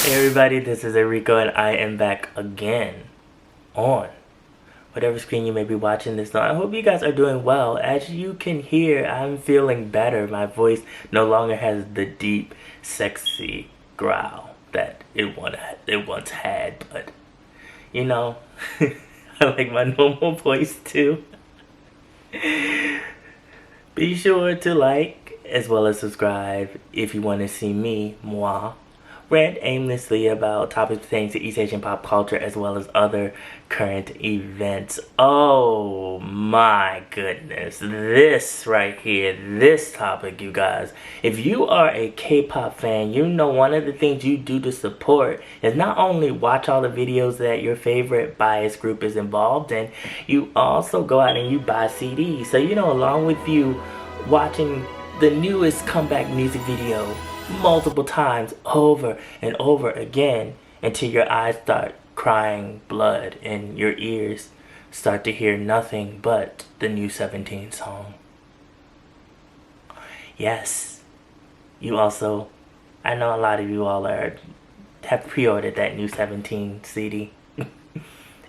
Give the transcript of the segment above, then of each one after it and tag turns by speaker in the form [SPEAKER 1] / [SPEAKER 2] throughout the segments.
[SPEAKER 1] Hey everybody, this is Erico and I am back again on whatever screen you may be watching this on. I hope you guys are doing well. As you can hear, I'm feeling better. My voice no longer has the deep, sexy growl that it once had, but you know, I like my normal voice too. Be sure to like as well as subscribe if you want to see moi, rant aimlessly about topics pertaining to East Asian pop culture as well as other current events. Oh my goodness. This right here, this topic, you guys. If you are a K-pop fan, you know one of the things you do to support is not only watch all the videos that your favorite bias group is involved in, you also go out and you buy CDs. So, along with you watching the newest comeback music video multiple times over and over again until your eyes start crying blood and your ears start to hear nothing but the new 17 song. Yes, you also, I know a lot of you all have pre-ordered that new 17 CD.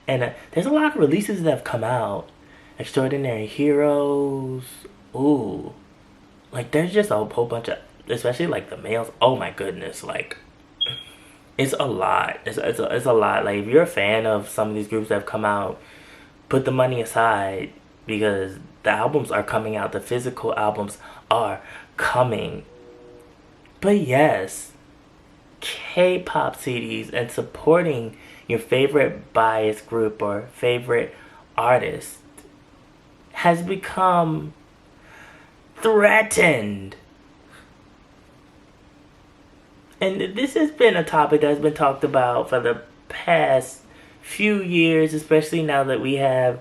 [SPEAKER 1] And there's a lot of releases that have come out. Extraordinary Heroes. Ooh. Like, there's just a whole bunch of, especially like the males. Oh my goodness, like it's a lot. It's a lot. Like if you're a fan of some of these groups that have come out, put the money aside because the albums are coming out. The physical albums are coming. But yes, K-pop CDs and supporting your favorite bias group or favorite artist has become threatened. And this has been a topic that's been talked about for the past few years, especially now that we have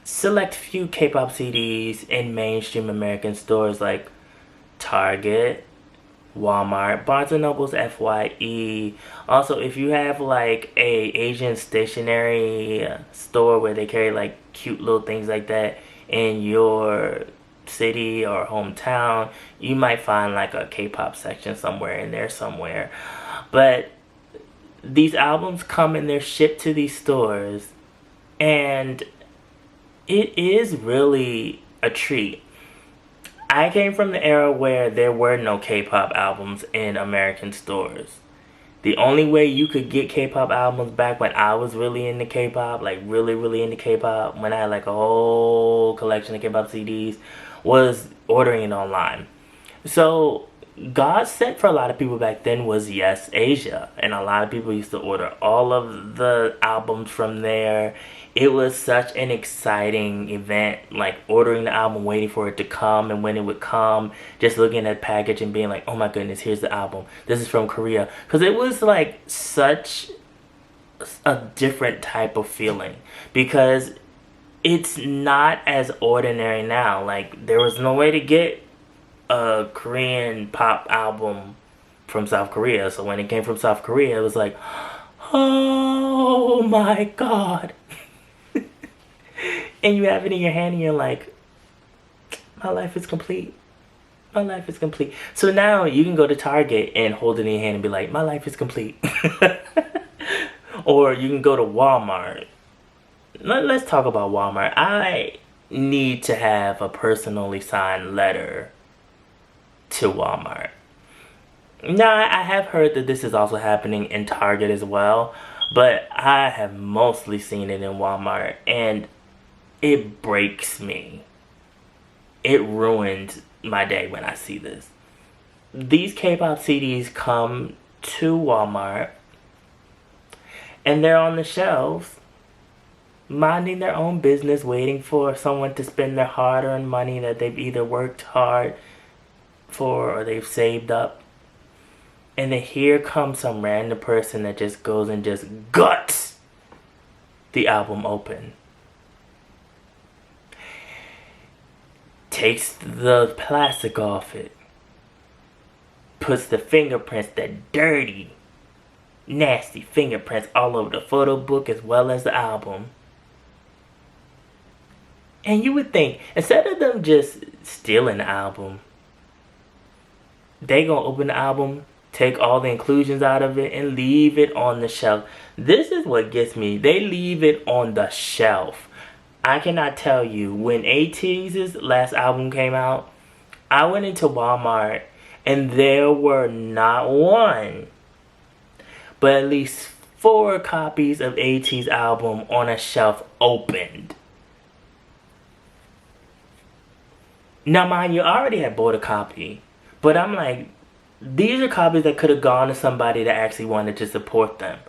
[SPEAKER 1] select few K-pop CDs in mainstream American stores like Target, Walmart, Barnes & Noble's FYE. Also, if you have like a Asian stationery store where they carry like cute little things like that in your city or hometown, you might find like a K-pop section somewhere in there somewhere. But these albums come and they're shipped to these stores, and it is really a treat. I came from the era where there were no K-pop albums in American stores. The only way you could get K-pop albums back when I was really into K-pop, like really, really into K-pop, when I had like a whole collection of K-pop CDs, was ordering it online. So God sent for a lot of people back then was Yes Asia, and a lot of people used to order all of the albums from there. It was such an exciting event, like ordering the album, waiting for it to come, and when it would come, just looking at the package and being like, oh my goodness, here's the album, this is from Korea, because it was like such a different type of feeling, because it's not as ordinary now. Like, there was no way to get a Korean pop album from South Korea. So when it came from South Korea, it was like, oh my god. And you have it in your hand and you're like, my life is complete. My life is complete. So now you can go to Target and hold it in your hand and be like, my life is complete. Or you can go to Walmart. Let's talk about Walmart. I need to have a personally signed letter to Walmart. Now, I have heard that this is also happening in Target as well, but I have mostly seen it in Walmart, and it breaks me. It ruins my day when I see this. These K-pop CDs come to Walmart, and they're on the shelves, minding their own business, waiting for someone to spend their hard-earned money that they've either worked hard for or they've saved up. And then here comes some random person that just goes and just guts the album open. Takes the plastic off it. Puts the fingerprints, that dirty, nasty fingerprints all over the photo book as well as the album. And you would think, instead of them just stealing the album, they gonna open the album take all the inclusions out of it, and leave it on the shelf. This is what gets me. They leave it on the shelf. I cannot tell you, when ATEEZ's last album came out, I went into Walmart and there were not one, but at least 4 copies of ATEEZ's album on a shelf opened. Now, mind you, I already had bought a copy, but I'm like, these are copies that could have gone to somebody that actually wanted to support them.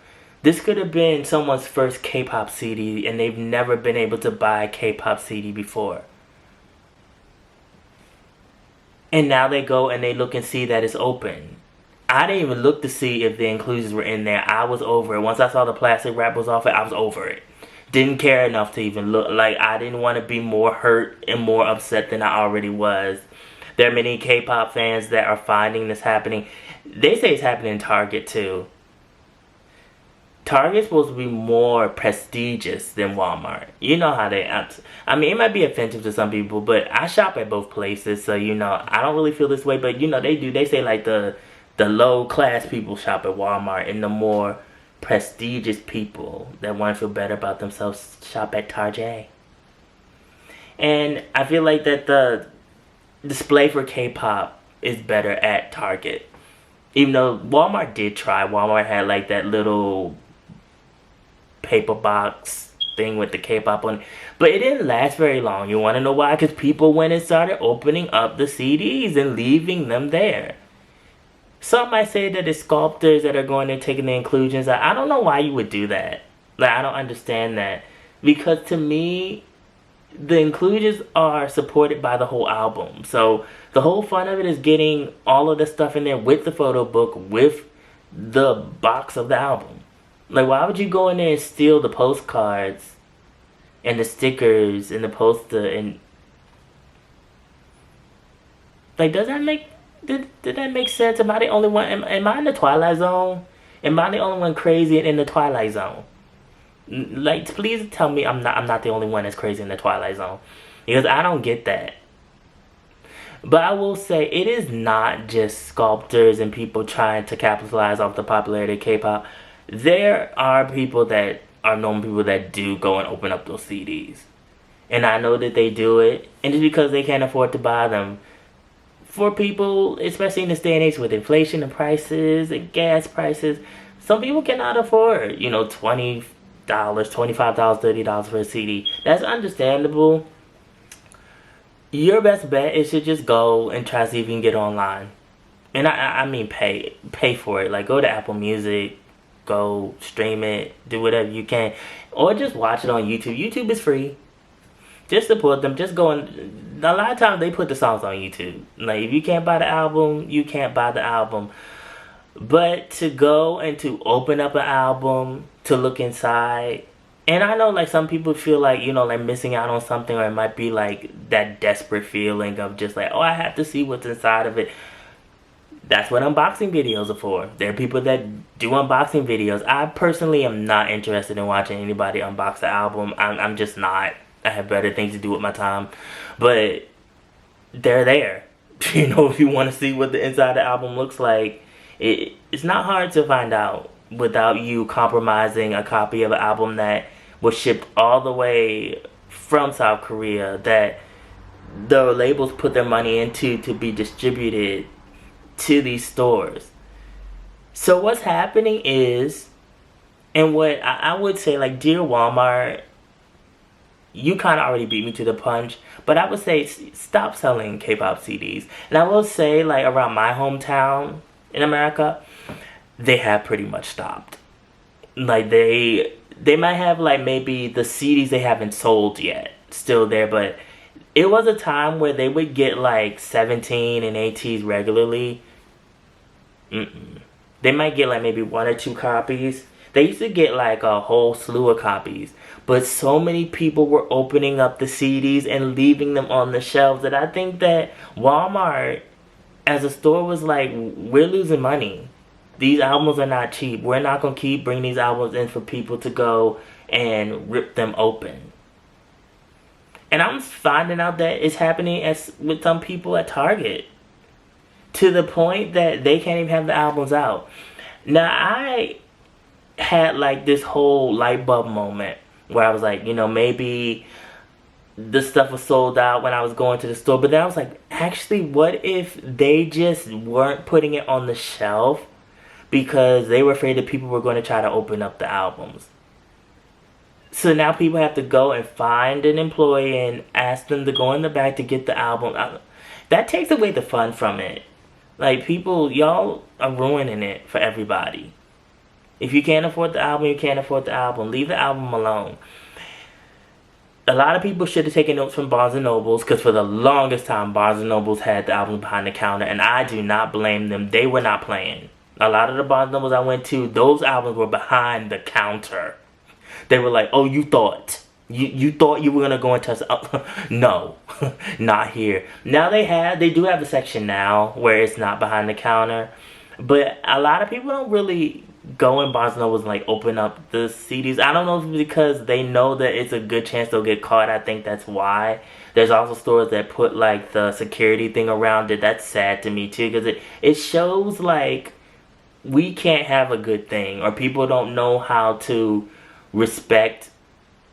[SPEAKER 1] This could have been someone's first K-pop CD and they've never been able to buy a K-pop CD before. And now they go and they look and see that it's open. I didn't even look to see if the inclusions were in there. I was over it. Once I saw the plastic wrap was off it, I was over it. Didn't care enough to even look. Like, I didn't want to be more hurt and more upset than I already was. There are many K-pop fans that are finding this happening. They say it's happening in Target too. Target's supposed to be more prestigious than Walmart. You know how they act. I mean, it might be offensive to some people, but I shop at both places, so you know, I don't really feel this way, but you know, they do. They say like the low class people shop at Walmart and the more prestigious people that want to feel better about themselves shop at Target. And I feel like that the display for K-pop is better at Target. Even though Walmart did try. Walmart had like that little paper box thing with the K-pop on it. But it didn't last very long. You want to know why? Because people went and started opening up the CDs and leaving them there. Some might say that it's sculptors that are going and taking the inclusions. I don't know why you would do that. Like, I don't understand that. Because to me, the inclusions are supported by the whole album. So the whole fun of it is getting all of the stuff in there with the photo book, with the box of the album. Like, why would you go in there and steal the postcards and the stickers and the poster and... Like, does that make... Did that make sense? Am I the only one? Am I in the Twilight Zone? Am I the only one crazy in the Twilight Zone? Like, please tell me I'm not the only one that's crazy in the Twilight Zone. Because I don't get that. But I will say, it is not just sculptors and people trying to capitalize off the popularity of K-pop. There are people that are known people that do go and open up those CDs. And I know that they do it. And it's because they can't afford to buy them. For people, especially in this day and age with inflation and prices and gas prices, some people cannot afford, you know, $20, $25, $30 for a CD. That's understandable. Your best bet is to just go and try to see if you can get online. And I mean pay for it. Like, go to Apple Music, go stream it, do whatever you can. Or just watch it on YouTube. YouTube is free. Just support them. Just go and... A lot of times they put the songs on YouTube. Like, if you can't buy the album, you can't buy the album. But to go and to open up an album, to look inside... And I know, like, some people feel like, you know, like, missing out on something. Or it might be, like, that desperate feeling of just like, oh, I have to see what's inside of it. That's what unboxing videos are for. There are people that do unboxing videos. I personally am not interested in watching anybody unbox the album. I'm just not. I have better things to do with my time. But they're there. You know, if you want to see what the inside of the album looks like, it's not hard to find out without you compromising a copy of an album that was shipped all the way from South Korea, that the labels put their money into to be distributed to these stores. So what's happening is, and what I would say, like, dear Walmart, you kind of already beat me to the punch, but I would say stop selling K-pop CDs. And I will say, like, around my hometown in America, they have pretty much stopped. Like, they might have, like, maybe the CDs they haven't sold yet still there, but it was a time where they would get, like, 17 and 18s regularly. They might get, like, maybe 1 or 2 copies. They used to get, like, a whole slew of copies. But so many people were opening up the CDs and leaving them on the shelves that I think that Walmart, as a store, was like, we're losing money. These albums are not cheap. We're not going to keep bringing these albums in for people to go and rip them open. And I'm finding out that it's happening with some people at Target. to the point that they can't even have the albums out. Now, I had like this whole light bulb moment where I was like, maybe the stuff was sold out when I was going to the store. But then I was like, actually, what if they just weren't putting it on the shelf because they were afraid that people were going to try to open up the albums? So now people have to go and find an employee and ask them to go in the back to get the album. That takes away the fun from it. Like, people, y'all are ruining it for everybody. If you can't afford the album, you can't afford the album. Leave the album alone. A lot of people should have taken notes from Barnes & Nobles, because for the longest time, Barnes & Nobles had the album behind the counter, and I do not blame them. They were not playing. A lot of the Barnes & Nobles I went to, those albums were behind the counter. They were like, oh, you thought you were gonna go and touch no, not here. Now they do have a section now where it's not behind the counter, but a lot of people don't really go in Barnes & Nobles and like open up the CDs. I don't know if it's because they know that it's a good chance they'll get caught. I think that's why. There's also stores that put like the security thing around it. That's sad to me too, because it shows like we can't have a good thing, or people don't know how to respect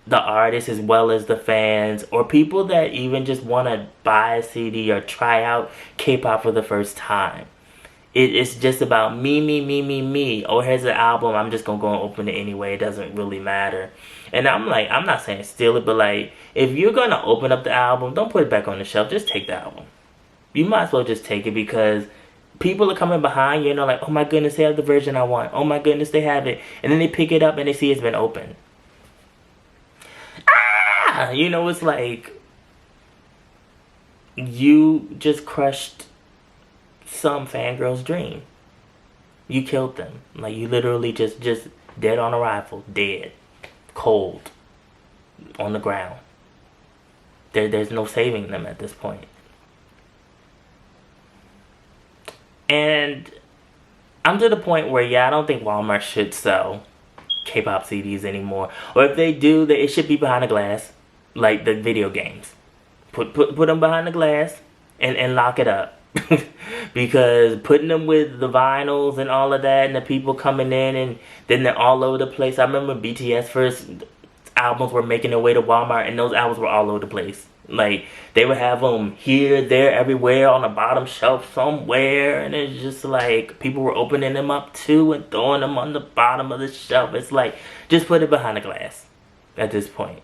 [SPEAKER 1] the artists as well as the fans, or people that even just want to buy a CD or try out K-pop for the first time. It's just about me. Oh, here's an album. I'm just going to go and open it anyway. It doesn't really matter. And I'm like, I'm not saying steal it, but like, if you're going to open up the album, don't put it back on the shelf. Just take the album. You might as well just take it, because people are coming behind you and they're like, oh my goodness, they have the version I want. Oh my goodness, they have it. And then they pick it up and they see it's been opened. It's like you just crushed some fangirl's dream. You killed them. Like, you literally just dead on arrival. Dead. Cold. On the ground. There's no saving them at this point. And I'm to the point where, I don't think Walmart should sell K-pop CDs anymore. Or if they do, it should be behind the glass, like the video games. Put them behind the glass and lock it up. Because putting them with the vinyls and all of that, and the people coming in, and then they're all over the place. I remember BTS first albums were making their way to Walmart, and those albums were all over the place. Like, they would have them here, there, everywhere, on the bottom shelf somewhere, and it's just like, people were opening them up too and throwing them on the bottom of the shelf. It's like, just put it behind the glass at this point.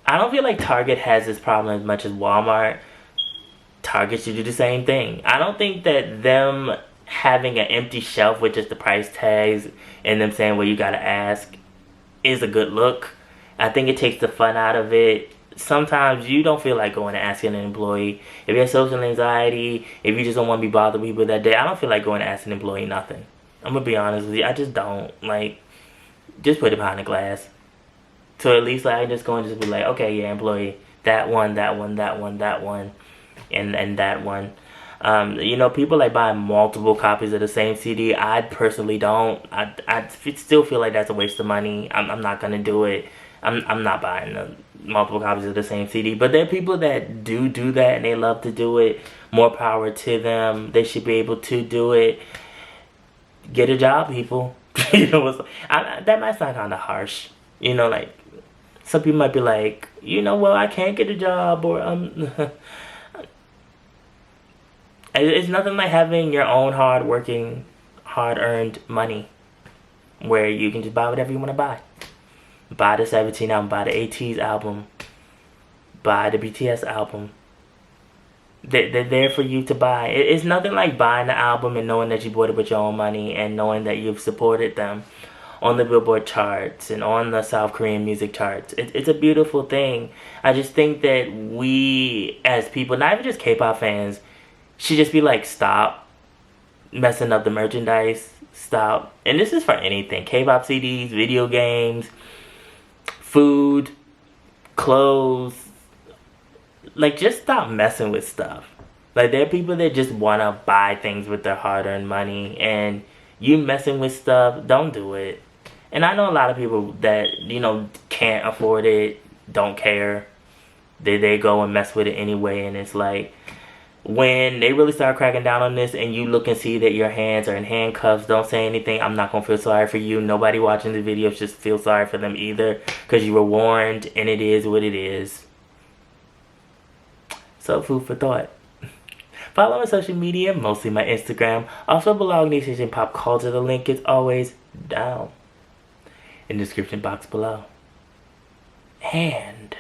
[SPEAKER 1] I don't feel like Target has this problem as much as Walmart. Target should do the same thing. I don't think that them having an empty shelf with just the price tags and them saying, well, you gotta ask, is a good look. I think it takes the fun out of it. Sometimes you don't feel like going and asking an employee. If you have social anxiety, if you just don't want to be bothered with people that day, I don't feel like going and asking an employee nothing. I'm going to be honest with you. I just don't. Like, just put it behind the glass. So at least like, I just go and just be like, okay, yeah, employee, that one, and that one. People like buy multiple copies of the same CD. I personally don't. I still feel like that's a waste of money. I'm not going to do it. I'm not buying the multiple copies of the same CD. But there are people that do that, and they love to do it. More power to them. They should be able to do it. Get a job, people. That might sound kind of harsh. Like, some people might be like, well, I can't get a job, or it's nothing like having your own hard-earned money, where you can just buy whatever you want to buy. Buy the 17 album, buy the ATEEZ album, buy the BTS album. They're there for you to buy. It's nothing like buying the album and knowing that you bought it with your own money, and knowing that you've supported them on the Billboard charts and on the South Korean music charts. It's a beautiful thing. I just think that we, as people, not even just K-pop fans, should just be like, stop messing up the merchandise. Stop. And this is for anything. K-pop CDs, video games, food, clothes. Like, just stop messing with stuff. Like, there are people that just want to buy things with their hard-earned money, and you messing with stuff, don't do it. And I know a lot of people that, can't afford it, don't care. They go and mess with it anyway, and it's like, when they really start cracking down on this and you look and see that your hands are in handcuffs, don't say anything. I'm not going to feel sorry for you. Nobody watching the video should feel sorry for them either, because you were warned and it is what it is. So, food for thought. Follow me on social media, mostly my Instagram. Also, blog Niche and Pop Culture. The link is always down in the description box below. And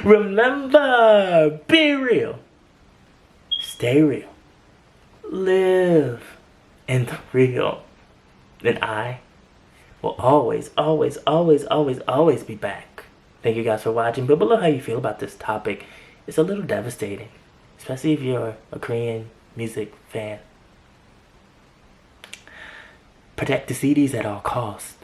[SPEAKER 1] remember, be real, stay real, live in the real. And I will always, always, always, always, always be back. Thank you guys for watching. But below how you feel about this topic. It's a little devastating, especially if you're a Korean music fan. Protect the CDs at all costs.